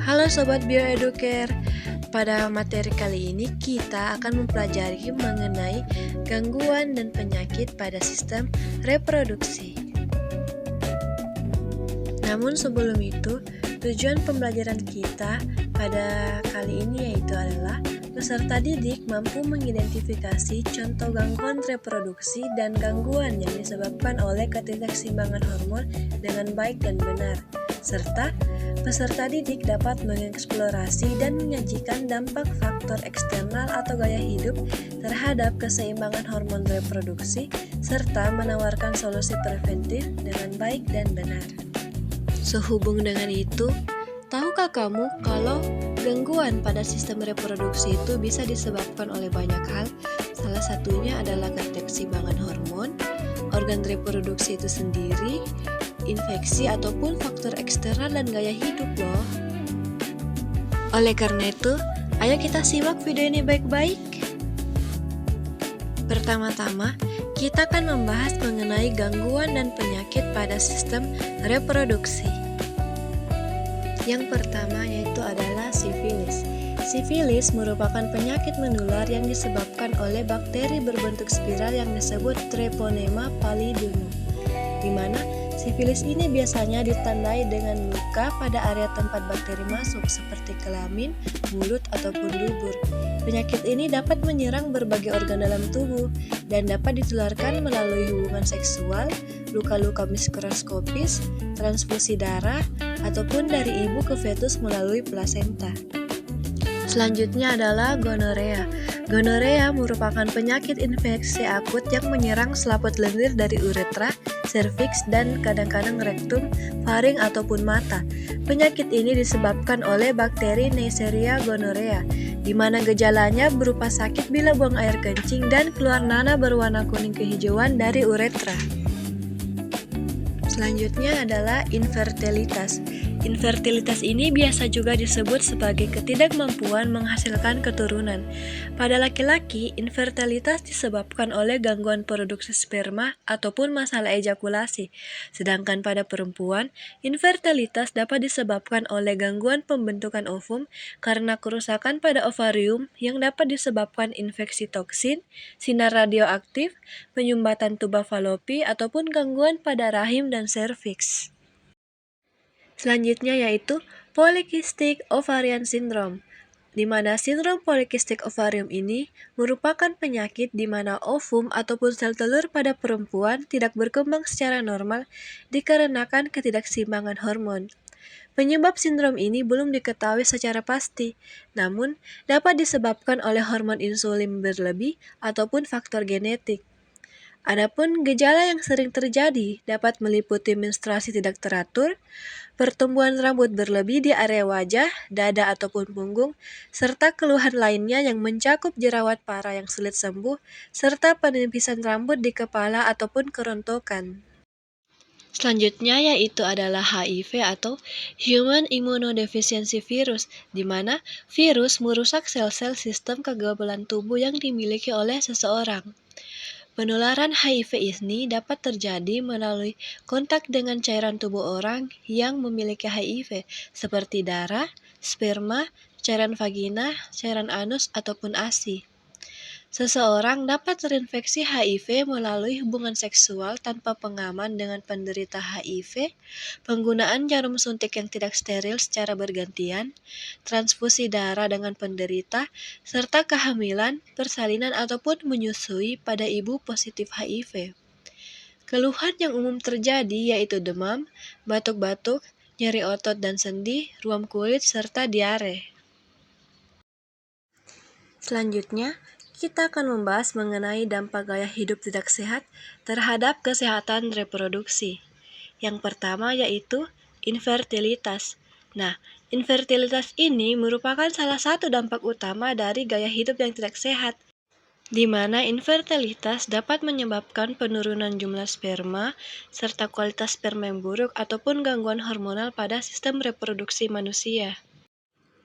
Halo Sobat Bioeducare, pada materi kali ini kita akan mempelajari mengenai gangguan dan penyakit pada sistem reproduksi. Namun sebelum itu, tujuan pembelajaran kita pada kali ini yaitu adalah peserta didik mampu mengidentifikasi contoh gangguan reproduksi dan gangguan yang disebabkan oleh ketidakseimbangan hormon dengan baik dan benar, serta peserta didik dapat mengeksplorasi dan menyajikan dampak faktor eksternal atau gaya hidup terhadap keseimbangan hormon reproduksi, serta menawarkan solusi preventif dengan baik dan benar. Sehubung dengan itu, tahukah kamu kalau gangguan pada sistem reproduksi itu bisa disebabkan oleh banyak hal? Salah satunya adalah ketidakseimbangan hormon, organ reproduksi itu sendiri, infeksi ataupun faktor eksternal dan gaya hidup loh. Oleh karena itu, ayo kita simak video ini baik-baik. Pertama-tama, kita akan membahas mengenai gangguan dan penyakit pada sistem reproduksi. Yang pertama yaitu adalah sifilis. Sifilis merupakan penyakit menular yang disebabkan oleh bakteri berbentuk spiral yang disebut Treponema pallidum, di mana sifilis ini biasanya ditandai dengan luka pada area tempat bakteri masuk seperti kelamin, mulut, ataupun dubur. Penyakit ini dapat menyerang berbagai organ dalam tubuh dan dapat ditularkan melalui hubungan seksual, luka-luka mikroskopis, transfusi darah, ataupun dari ibu ke fetus melalui plasenta. Selanjutnya adalah gonorea. Gonorea merupakan penyakit infeksi akut yang menyerang selaput lendir dari uretra, serviks, dan kadang-kadang rektum, faring, ataupun mata. Penyakit ini disebabkan oleh bakteri Neisseria gonorrhea, di mana gejalanya berupa sakit bila buang air kencing dan keluar nanah berwarna kuning kehijauan dari uretra. Selanjutnya adalah infertilitas. Infertilitas ini biasa juga disebut sebagai ketidakmampuan menghasilkan keturunan. Pada laki-laki, infertilitas disebabkan oleh gangguan produksi sperma ataupun masalah ejakulasi. Sedangkan pada perempuan, infertilitas dapat disebabkan oleh gangguan pembentukan ovum karena kerusakan pada ovarium yang dapat disebabkan infeksi toksin, sinar radioaktif, penyumbatan tuba falopi, ataupun gangguan pada rahim dan serviks. Selanjutnya yaitu Polycystic Ovarian Syndrome, di mana sindrom polikistik ovarium ini merupakan penyakit di mana ovum ataupun sel telur pada perempuan tidak berkembang secara normal dikarenakan ketidakseimbangan hormon. Penyebab sindrom ini belum diketahui secara pasti, namun dapat disebabkan oleh hormon insulin berlebih ataupun faktor genetik. Adapun gejala yang sering terjadi dapat meliputi menstruasi tidak teratur, pertumbuhan rambut berlebih di area wajah, dada ataupun punggung, serta keluhan lainnya yang mencakup jerawat parah yang sulit sembuh, serta penipisan rambut di kepala ataupun kerontokan. Selanjutnya yaitu adalah HIV atau Human Immunodeficiency Virus, di mana virus merusak sel-sel sistem kekebalan tubuh yang dimiliki oleh seseorang. Penularan HIV ini dapat terjadi melalui kontak dengan cairan tubuh orang yang memiliki HIV, seperti darah, sperma, cairan vagina, cairan anus, ataupun ASI. Seseorang dapat terinfeksi HIV melalui hubungan seksual tanpa pengaman dengan penderita HIV, penggunaan jarum suntik yang tidak steril secara bergantian, transfusi darah dengan penderita, serta kehamilan, persalinan, ataupun menyusui pada ibu positif HIV. Keluhan yang umum terjadi yaitu demam, batuk-batuk, nyeri otot dan sendi, ruam kulit, serta diare. Selanjutnya, kita akan membahas mengenai dampak gaya hidup tidak sehat terhadap kesehatan reproduksi. Yang pertama yaitu infertilitas. Nah, infertilitas ini merupakan salah satu dampak utama dari gaya hidup yang tidak sehat, di mana infertilitas dapat menyebabkan penurunan jumlah sperma, serta kualitas sperma yang buruk ataupun gangguan hormonal pada sistem reproduksi manusia.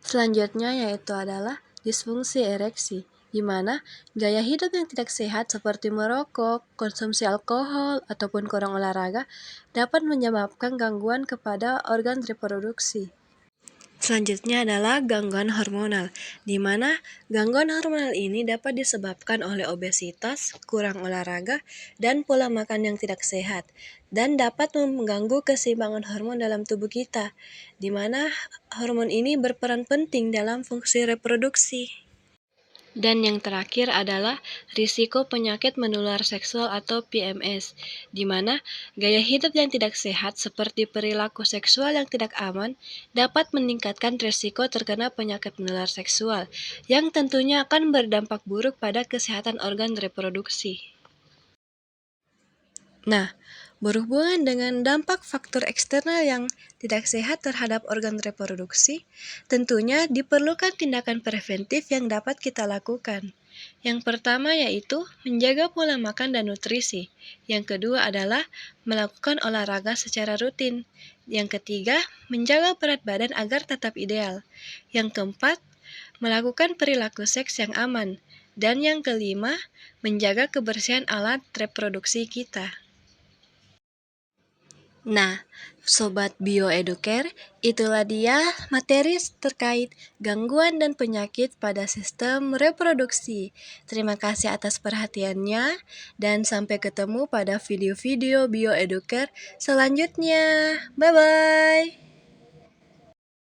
Selanjutnya yaitu adalah disfungsi ereksi, di mana gaya hidup yang tidak sehat seperti merokok, konsumsi alkohol, ataupun kurang olahraga dapat menyebabkan gangguan kepada organ reproduksi. Selanjutnya adalah gangguan hormonal, di mana gangguan hormonal ini dapat disebabkan oleh obesitas, kurang olahraga, dan pola makan yang tidak sehat, dan dapat mengganggu keseimbangan hormon dalam tubuh kita, di mana hormon ini berperan penting dalam fungsi reproduksi. Dan yang terakhir adalah risiko penyakit menular seksual atau PMS, di mana gaya hidup yang tidak sehat seperti perilaku seksual yang tidak aman dapat meningkatkan risiko terkena penyakit menular seksual, yang tentunya akan berdampak buruk pada kesehatan organ reproduksi. Nah, berhubungan dengan dampak faktor eksternal yang tidak sehat terhadap organ reproduksi, tentunya diperlukan tindakan preventif yang dapat kita lakukan. Yang pertama yaitu menjaga pola makan dan nutrisi. Yang kedua adalah melakukan olahraga secara rutin. Yang ketiga, menjaga berat badan agar tetap ideal. Yang keempat, melakukan perilaku seks yang aman. Dan yang kelima, menjaga kebersihan alat reproduksi kita. Nah, Sobat Bioeducare, itulah dia materi terkait gangguan dan penyakit pada sistem reproduksi. Terima kasih atas perhatiannya, dan sampai ketemu pada video-video Bioeducare selanjutnya. Bye-bye!